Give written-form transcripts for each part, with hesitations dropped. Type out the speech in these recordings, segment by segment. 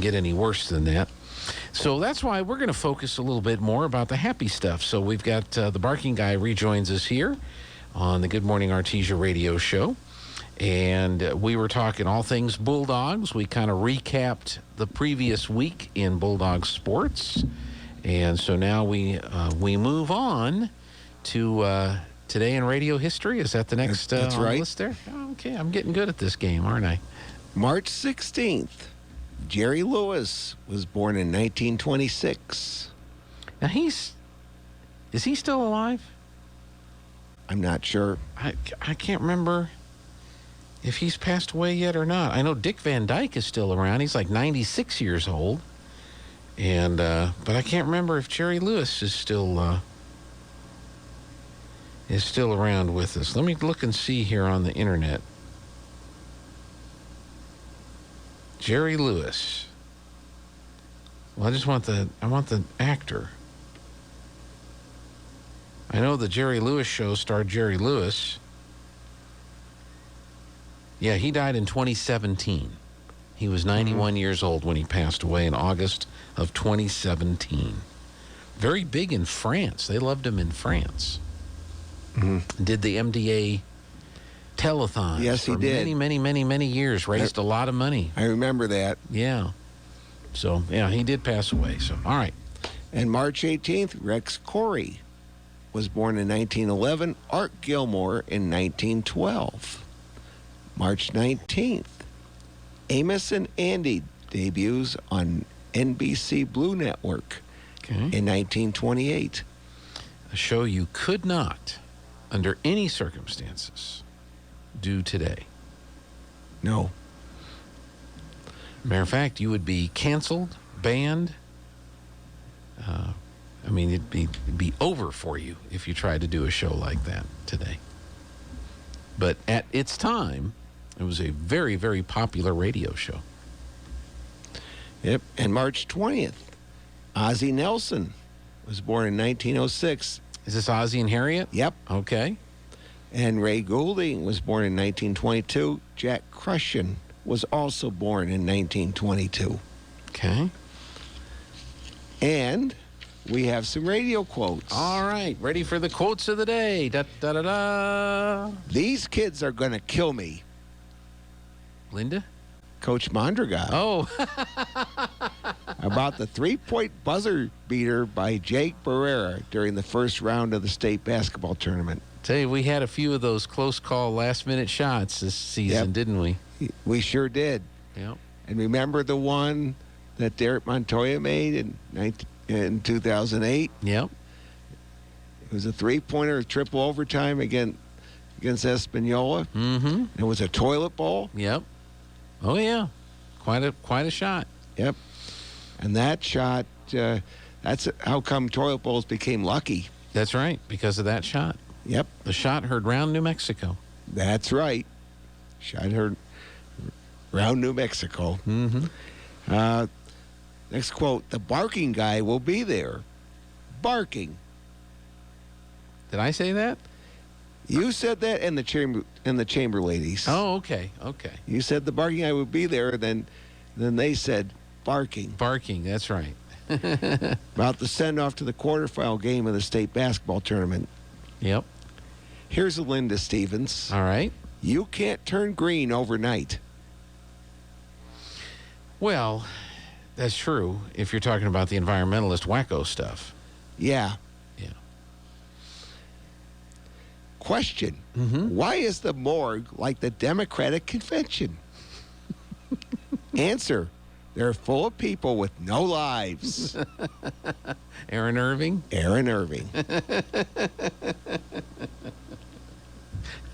get any worse than that. So that's why we're going to focus a little bit more about the happy stuff. So we've got the barking guy rejoins us here on the Good Morning Artesia radio show. And we were talking all things Bulldogs. We kind of recapped the previous week in Bulldog sports. And so now we move on to Today in Radio History. Is that the next That's on the right. list there? Okay, I'm getting good at this game, aren't I? March 16th, Jerry Lewis was born in 1926. Now is he still alive? I'm not sure. I can't remember if he's passed away yet or not. I know Dick Van Dyke is still around. He's like 96 years old. And but I can't remember if Jerry Lewis is still around with us. Let me look and see here on the internet. Jerry Lewis. Well, I want the actor. I know the Jerry Lewis show starred Jerry Lewis. Yeah, he died in 2017. He was 91 years old when he passed away in August of 2017. Very big in France. They loved him in France. Did the MDA telethons. Yes, he for did. Many years. Raised a lot of money. I remember that. Yeah. So, yeah, he did pass away. So, all right. And March 18th, Rex Corey was born in 1911. Art Gilmore in 1912. March 19th, Amos and Andy debuts on NBC Blue Network in 1928. A show you could not, under any circumstances, do today. No. Matter of fact, you would be canceled, banned. I mean, it'd be over for you if you tried to do a show like that today. But at its time, it was a very, very popular radio show. Yep. And March 20th, Ozzie Nelson was born in 1906. Is this Ozzie and Harriet? Yep. Okay. And Ray Goulding was born in 1922. Jack Crushing was also born in 1922. Okay. And we have some radio quotes. All right. Ready for the quotes of the day. Da, da, da, da. These kids are going to kill me. Linda? Coach Mondragon. Oh. About the three-point buzzer beater by Jake Barrera during the first round of the state basketball tournament. Tell you, we had a few of those close call last-minute shots this season, didn't we? We sure did. Yep. And remember the one that Derek Montoya made in 2008? Yep. It was a three-pointer, triple overtime against Espanola. Mm-hmm. It was a toilet bowl. Yep. Oh, yeah. Quite a shot. Yep. And that shot, that's how come toilet bowls became lucky. That's right, because of that shot. Yep. The shot heard round New Mexico. That's right. Shot heard round New Mexico. Mm-hmm. Next quote, the barking guy will be there. Barking. Did I say that? You said that and the chamber ladies. Oh, okay. Okay. You said the barking guy would be there, then they said barking. Barking, that's right. About the send-off to the quarterfinal game of the state basketball tournament. Yep. Here's Linda Stevens. All right. You can't turn green overnight. Well, that's true if you're talking about the environmentalist wacko stuff. Yeah. Yeah. Question. Why is the morgue like the Democratic convention? Answer. They're full of people with no lives. Aaron Irving? Aaron Irving.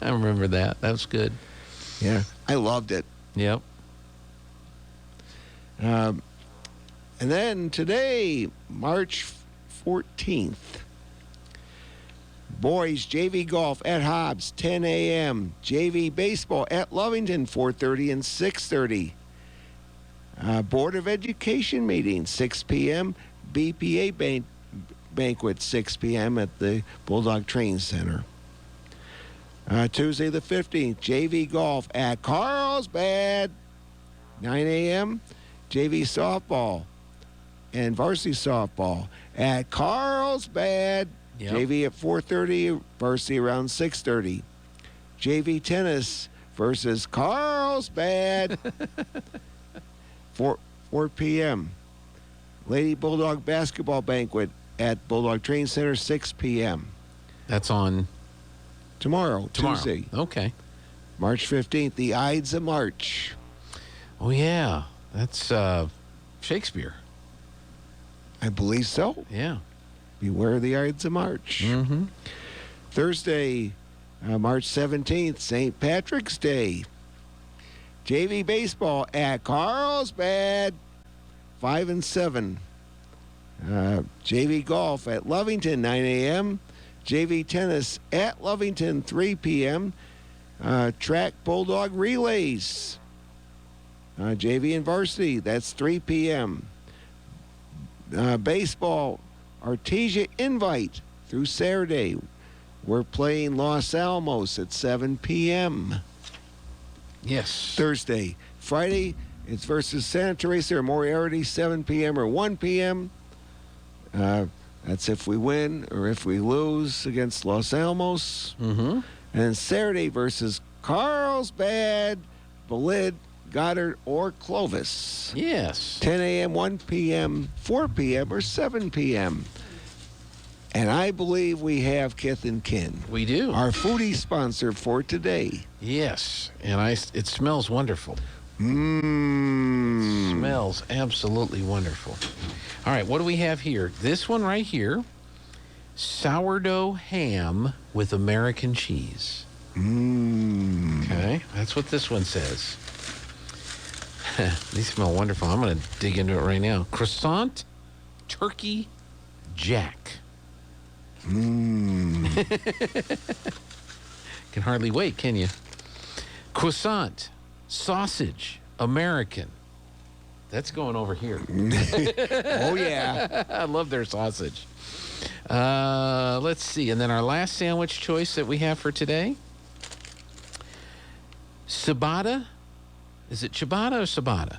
I remember that. That was good. Yeah. I loved it. Yep. And then today, March 14th, boys JV golf at Hobbs, 10 a.m. JV baseball at Lovington, 4:30 and 6:30. Board of Education meeting, 6 p.m. BPA banquet, 6 p.m. at the Bulldog Training Center. Tuesday the 15th, JV golf at Carlsbad, 9 a.m. JV softball and varsity softball at Carlsbad. Yep. JV at 4:30, varsity around 6:30. JV tennis versus Carlsbad, 4 p.m. Lady Bulldog basketball banquet at Bulldog Training Center, 6 p.m. That's on Tomorrow. Tuesday, Okay. March 15th, the Ides of March. Oh, yeah. That's Shakespeare. I believe so. Yeah. Beware the Ides of March. Mm-hmm. Thursday, March 17th, St. Patrick's Day. JV baseball at Carlsbad, 5 and 7. JV golf at Lovington, 9 a.m. JV tennis at Lovington, 3 p.m. Track Bulldog relays. JV and varsity, that's 3 p.m. Baseball, Artesia Invite through Saturday. We're playing Los Alamos at 7 p.m. Yes. Thursday. Friday, it's versus Santa Teresa or Moriarty, 7 p.m. or 1 p.m. That's if we win or if we lose against Los Alamos. Mm-hmm. And Saturday versus Carlsbad, Belid, Goddard, or Clovis. Yes. 10 a.m., 1 p.m., 4 p.m., or 7 p.m. And I believe we have Kith and Kin, We do. our foodie sponsor for today. Yes. And it smells wonderful. Mmm. Smells absolutely wonderful. All right, what do we have here? This one right here, sourdough ham with American cheese. Mmm. Okay, that's what this one says. These smell wonderful. I'm going to dig into it right now. Croissant, turkey, jack. Mmm. Can hardly wait, can you? Croissant, sausage, American. That's going over here. Oh, yeah. I love their sausage. Let's see. And then our last sandwich choice that we have for today. Ciabatta. Is it ciabatta or ciabatta?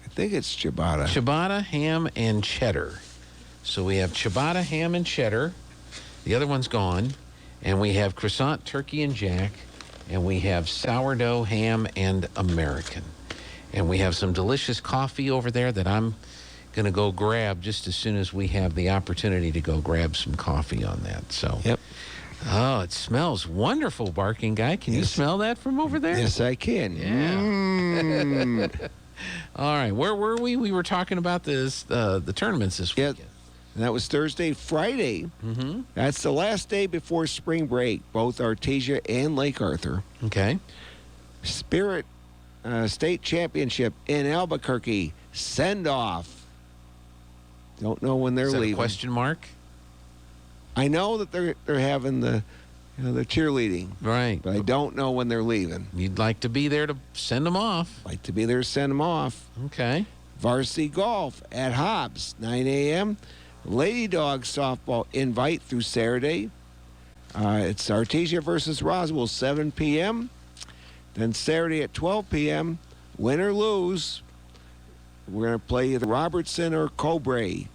I think it's ciabatta. Ciabatta, ham, and cheddar. So we have ciabatta, ham, and cheddar. The other one's gone. And we have croissant, turkey, and jack. And we have sourdough, ham, and American. And we have some delicious coffee over there that I'm going to go grab just as soon as we have the opportunity to go grab some coffee on that. So, Yep. Oh, it smells wonderful, Barking Guy. Can you Yes. smell that from over there? Yes, I can. Yeah. Mm. All right. Where were we? We were talking about this, the tournaments this Yeah. weekend. And that was Thursday. Friday, Mm-hmm. that's the last day before spring break, both Artesia and Lake Arthur. Okay. Spirit State Championship in Albuquerque, send-off. Don't know when they're Is that leaving. a question mark? I know that they're having the cheerleading, Right. but I don't know when they're leaving. You'd like to be there to send them off. Like to be there to send them off. Okay. Varsity golf at Hobbs, 9 a.m. Lady Dog softball invite through Saturday. It's Artesia versus Roswell, 7 p.m. Then Saturday at 12 p.m., win or lose, we're going to play either Robertson or Cobre.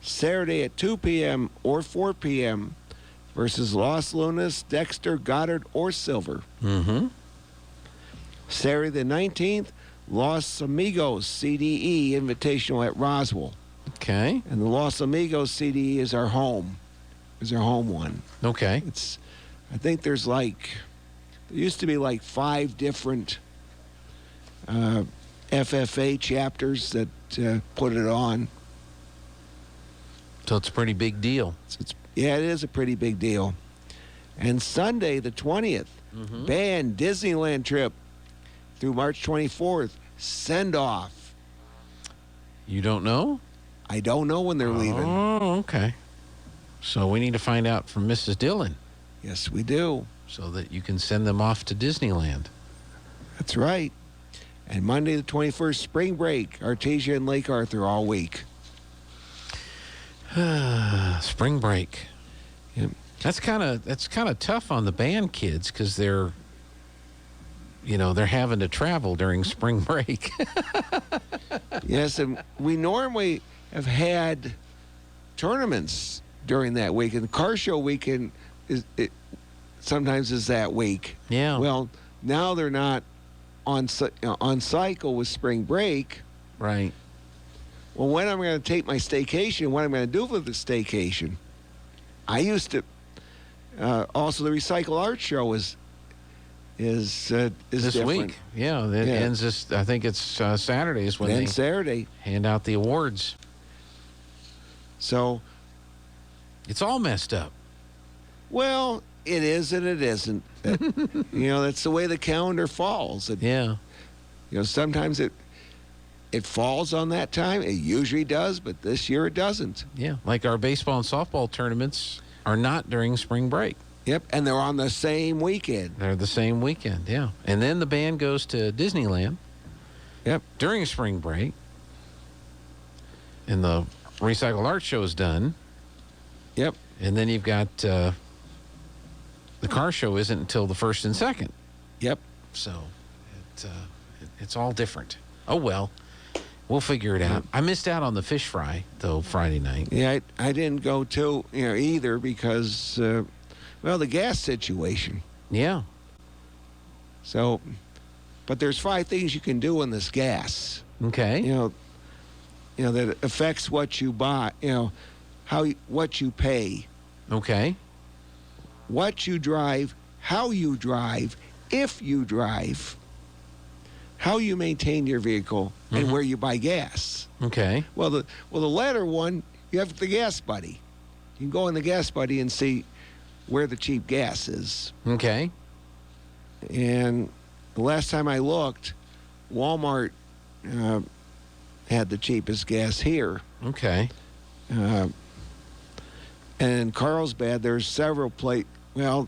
Saturday at 2 p.m. or 4 p.m. versus Los Lunas, Dexter, Goddard, or Silver. Mm-hmm. Saturday the 19th, Los Amigos CDE Invitational at Roswell. Okay. And the Los Amigos CDE is our home. Is our home one. Okay. I think there used to be like 5 different FFA chapters that put it on. So it's a pretty big deal. Yeah, it is a pretty big deal. And Sunday, the 20th, band Disneyland trip through March 24th, send off. You don't know? I don't know when they're leaving. Oh, okay. So we need to find out from Mrs. Dillon Yes, we do. so that you can send them off to Disneyland. That's right. And Monday, the 21st, spring break, Artesia and Lake Arthur all week. Spring break. Yep. That's kind of tough on the band kids because they're they're having to travel during spring break. Yes, and we normally have had tournaments during that week, and the car show weekend sometimes is that week. Yeah. Well, now they're not on cycle with spring break. Right. Well, when I'm going to take my staycation, what I'm going to do for the staycation, I used to. Also, the Recycle Art Show is this different. week. Yeah, it ends this. I think it's Saturdays when they Saturday hand out the awards. So it's all messed up. Well, it is and it isn't. That's the way the calendar falls. Sometimes it falls on that time. It usually does, but this year it doesn't. Yeah, like our baseball and softball tournaments are not during spring break. Yep, and they're on the same weekend. They're the same weekend, yeah. And then the band goes to Disneyland. Yep. During spring break. And the Recycle Art Show is done. Yep. And then you've got the car show isn't until the 1st and 2nd. Yep. So it's all different. Oh, well. We'll figure it out. I missed out on the fish fry, though, Friday night. Yeah, I didn't go to either because, the gas situation. Yeah. So, but there's 5 things you can do in this gas. Okay. That affects what you buy. What you pay. Okay. What you drive, how you drive, if you drive, how you maintain your vehicle, and where you buy gas. Okay. Well, the latter one, you have the Gas Buddy. You can go in the Gas Buddy and see where the cheap gas is. Okay. And the last time I looked, Walmart had the cheapest gas here. Okay. And in Carlsbad, there's several there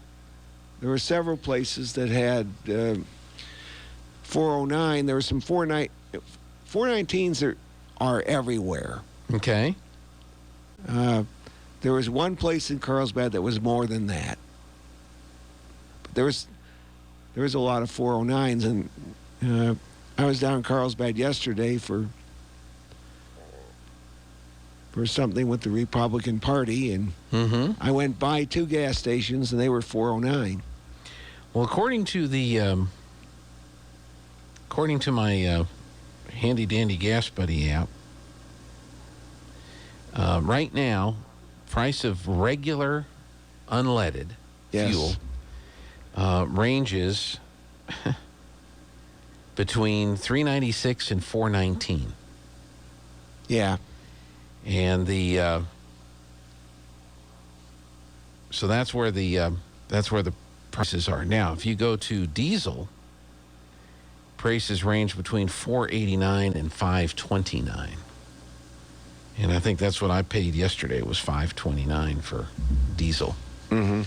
were several places that had 409. There were some 419s are everywhere. Okay. There was one place in Carlsbad that was more than that. But there was a lot of 409s, and I was down in Carlsbad yesterday for something with the Republican Party, and I went by 2 gas stations, and they were 409. Well, according to my handy dandy Gas Buddy app, right now, price of regular unleaded fuel ranges between $3.96 and $4.19. Yeah. And so that's where the prices are now. If you go to diesel, prices range between $4.89 and $5.29. And I think that's what I paid yesterday, was $5.29 for diesel. Mm-hmm.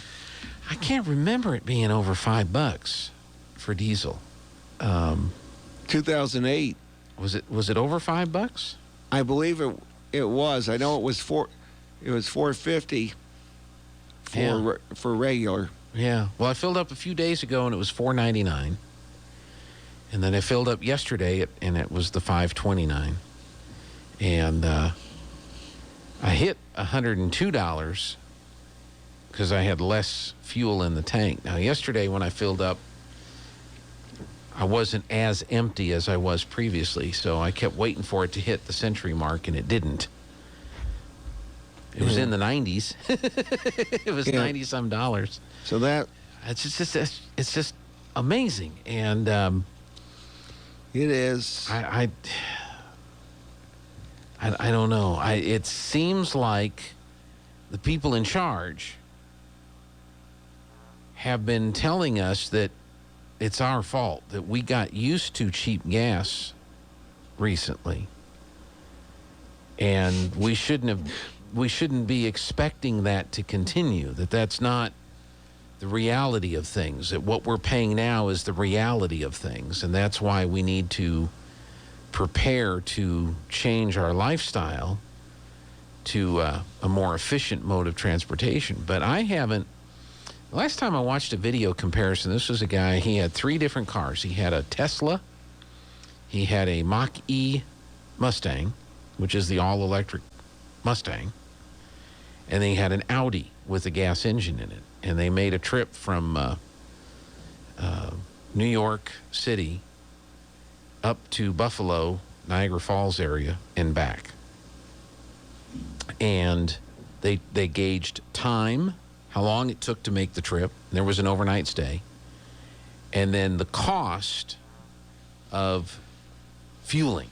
I can't remember it being over $5 for diesel. 2008. Was it over $5? I believe it was. I know it was $4.50 for regular. Yeah. Well, I filled up a few days ago and it was $4.99. And then I filled up yesterday and it was the $5.29. And I hit $102 because I had less fuel in the tank. Now, yesterday when I filled up, I wasn't as empty as I was previously, so I kept waiting for it to hit the century mark, and it didn't. It was in the 90s. It was 90-some dollars. So that it's just amazing, and it is. I don't know. It seems like the people in charge have been telling us that it's our fault, that we got used to cheap gas recently, and we shouldn't be expecting that to continue, that's not the reality of things, that what we're paying now is the reality of things, and that's why we need to prepare to change our lifestyle to a more efficient mode of transportation. But I haven't The last time I watched a video comparison, this was a guy, he had 3 different cars. He had a Tesla, he had a Mach-E Mustang, which is the all-electric Mustang, and then he had an Audi with a gas engine in it. And they made a trip from New York City up to Buffalo, Niagara Falls area, and back. And they gauged time, how long it took to make the trip. There was an overnight stay. And then the cost of fueling.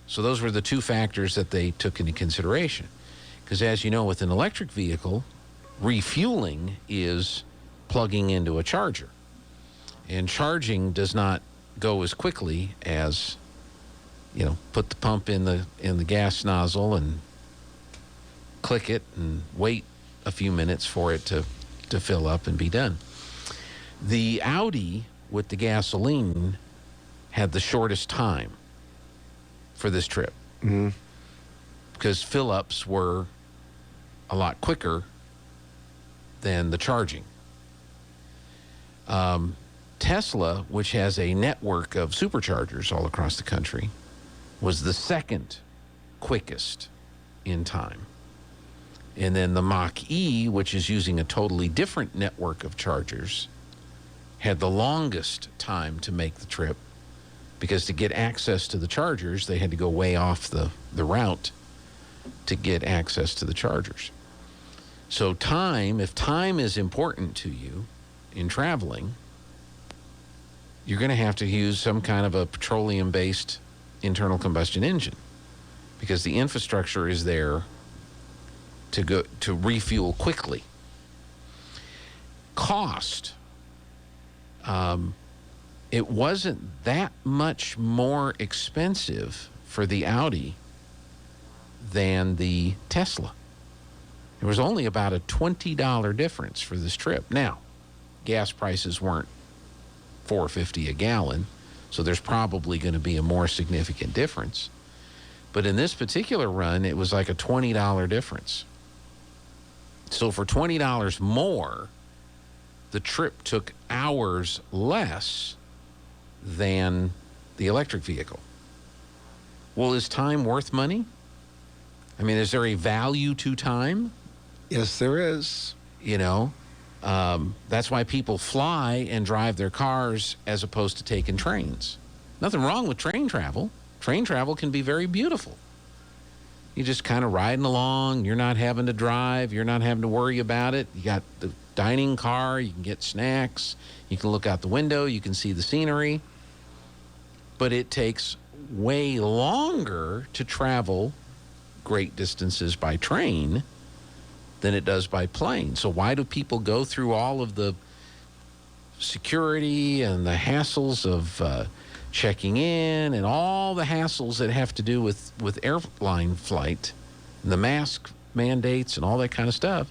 So those were the 2 factors that they took into consideration. Because as you know, with an electric vehicle, refueling is plugging into a charger. And charging does not go as quickly as, put the pump in the gas nozzle and click it and wait a few minutes for it to fill up and be done. The Audi with the gasoline had the shortest time for this trip. Mm-hmm. Because fill-ups were a lot quicker than the charging. Tesla, which has a network of superchargers all across the country, was the second quickest in time. And then the Mach-E, which is using a totally different network of chargers, had the longest time to make the trip, because to get access to the chargers, they had to go way off the route to get access to the chargers. So time, if time is important to you in traveling, you're going to have to use some kind of a petroleum-based internal combustion engine, because the infrastructure is there to refuel quickly. Cost, it wasn't that much more expensive for the Audi than the Tesla. There was only about a $20 difference for this trip. Now, gas prices weren't $4.50 a gallon, so there's probably going to be a more significant difference. But in this particular run, it was like a $20 difference. So for $20 more, the trip took hours less than the electric vehicle. Well, is time worth money? I mean, is there a value to time? Yes, there is. That's why people fly and drive their cars as opposed to taking trains. Nothing wrong with train travel. Train travel can be very beautiful. You're just kind of riding along. You're not having to drive. You're not having to worry about it. You got the dining car. You can get snacks. You can look out the window. You can see the scenery. But it takes way longer to travel great distances by train than it does by plane. So why do people go through all of the security and the hassles of checking in and all the hassles that have to do with airline flight, and the mask mandates and all that kind of stuff?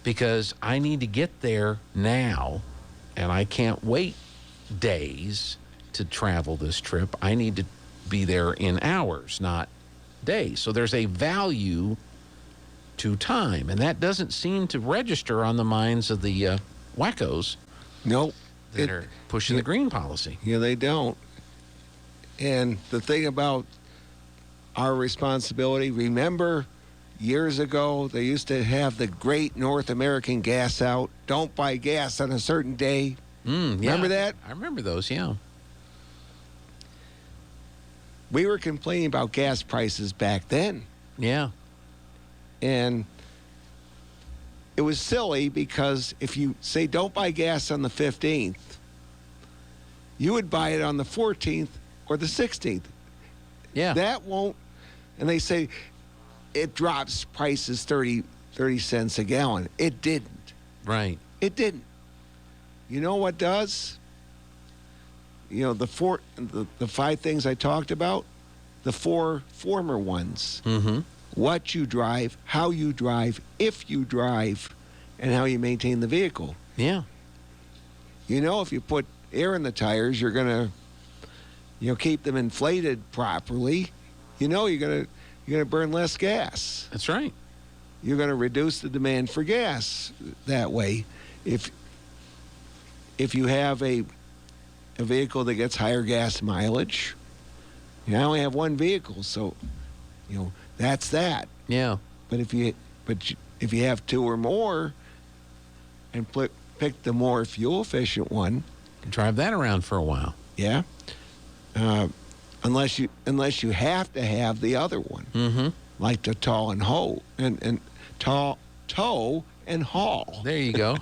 Because I need to get there now, and I can't wait days to travel this trip. I need to be there in hours, not days. So there's a value to time, and that doesn't seem to register on the minds of the wackos. Nope. That are pushing the green policy. Yeah, they don't. And the thing about our responsibility, remember years ago they used to have the great North American gas out. Don't buy gas on a certain day. Remember that? I remember those, yeah. We were complaining about gas prices back then. Yeah. And it was silly, because if you say don't buy gas on the 15th, you would buy it on the 14th or the 16th. Yeah. That won't, and they say it drops prices 30 cents a gallon. It didn't. Right. It didn't. You know what does? The 5 things I talked about, the 4 former ones. Mm-hmm. What you drive, how you drive, if you drive, and how you maintain the vehicle. Yeah. If you put air in the tires, you're going to, keep them inflated properly. You're going to burn less gas. That's right. you're going to reduce the demand for gas that way. If you have a vehicle that gets higher gas mileage, I only have one vehicle, so that's that. Yeah. But if you have two or more, and pick the more fuel efficient one, Drive that around for a while. yeah. Unless you have to have the other one, Mm-hmm. like the tow and haul and tow and haul. There you go.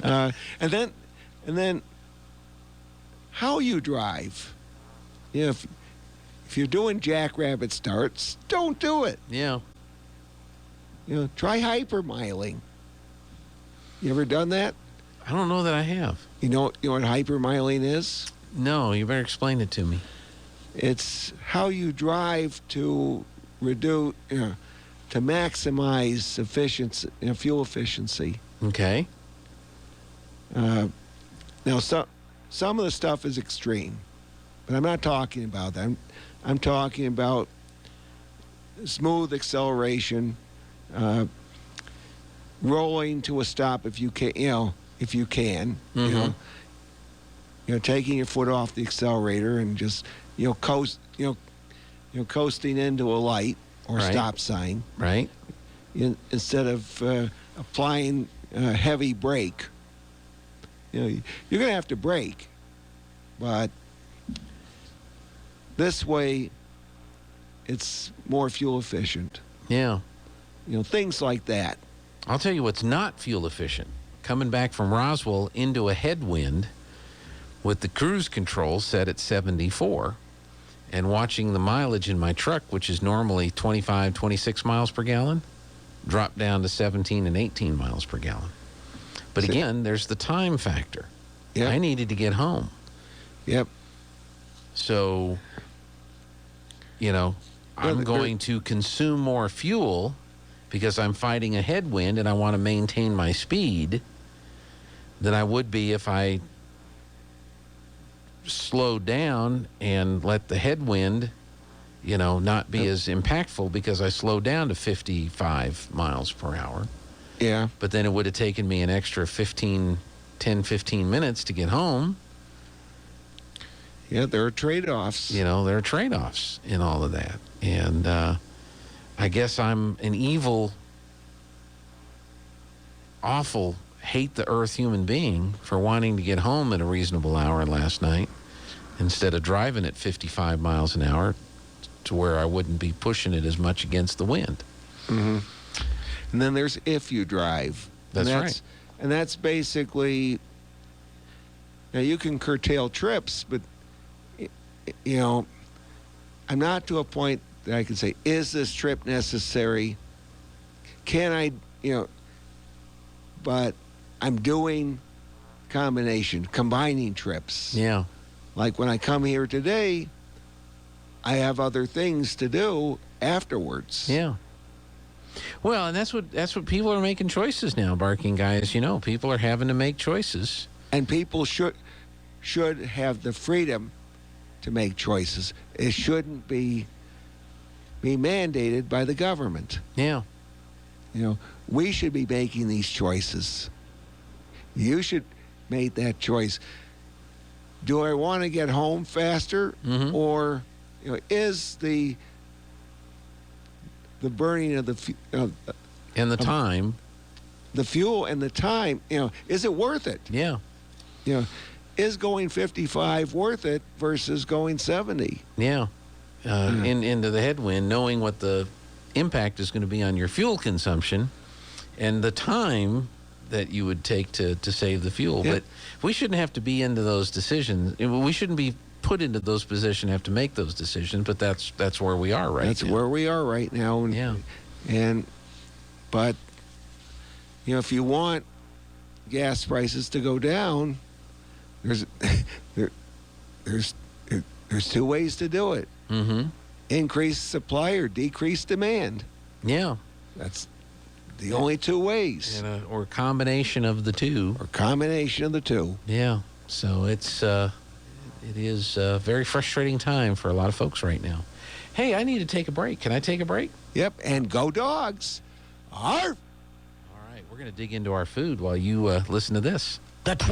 And then how you drive. If you're doing jackrabbit starts, don't do it. Yeah. Try hypermiling. You ever done that? I don't know that I have. You know what hypermiling is? No, you better explain it to me. It's how you drive to reduce, to maximize efficiency, fuel efficiency. Okay. Now, some of the stuff is extreme, but I'm not talking about that. I'm talking about smooth acceleration, rolling to a stop if you can. Mm-hmm. Taking your foot off the accelerator and just coasting into a light or Right. stop sign, Right. instead of applying heavy brake. You're going to have to brake, but this way it's more fuel efficient. Yeah. Things like that. I'll tell you what's not fuel efficient. Coming back from Roswell into a headwind with the cruise control set at 74 and watching the mileage in my truck, which is normally 25, 26 miles per gallon, drop down to 17 and 18 miles per gallon. But again, there's the time factor. Yep. I needed to get home. Yep. So, I'm going to consume more fuel because I'm fighting a headwind and I want to maintain my speed than I would be if I slowed down and let the headwind, not be as impactful because I slowed down to 55 miles per hour. Yeah. But then it would have taken me an extra 10, 15 minutes to get home. Yeah, there are trade-offs. There are trade-offs in all of that. And I guess I'm an evil, awful, hate the earth human being for wanting to get home at a reasonable hour last night instead of driving at 55 miles an hour to where I wouldn't be pushing it as much against the wind. Mm-hmm. And then there's if you drive. That's right. And that's basically, now you can curtail trips, but, I'm not to a point that I can say, is this trip necessary? Can I, but I'm doing combining trips. Yeah. Like when I come here today, I have other things to do afterwards. Yeah. Well, and that's what people are making choices now, Barking Guys. People are having to make choices. And people should have the freedom to make choices. It shouldn't be mandated by the government. Yeah. We should be making these choices. You should make that choice. Do I want to get home faster, Mm-hmm. or is the burning of And the time. the fuel and the time, is it worth it? Yeah. Is going 55 worth it versus going 70? Yeah. Into the headwind, knowing what the impact is going to be on your fuel consumption and the time that you would take to save the fuel. Yeah. But we shouldn't have to be into those decisions. We shouldn't be put into those positions, have to make those decisions, but that's where we are right now. That's where we are right now. Yeah. But if you want gas prices to go down, there's two ways to do it. Mm-hmm. Increase supply or decrease demand. Yeah. That's the only two ways. Or a combination of the two. Or combination of the two. Yeah. So it's It is a very frustrating time for a lot of folks right now. Hey, I need to take a break. Can I take a break? Yep, and go dogs. Arf! All right, we're going to dig into our food while you listen to this.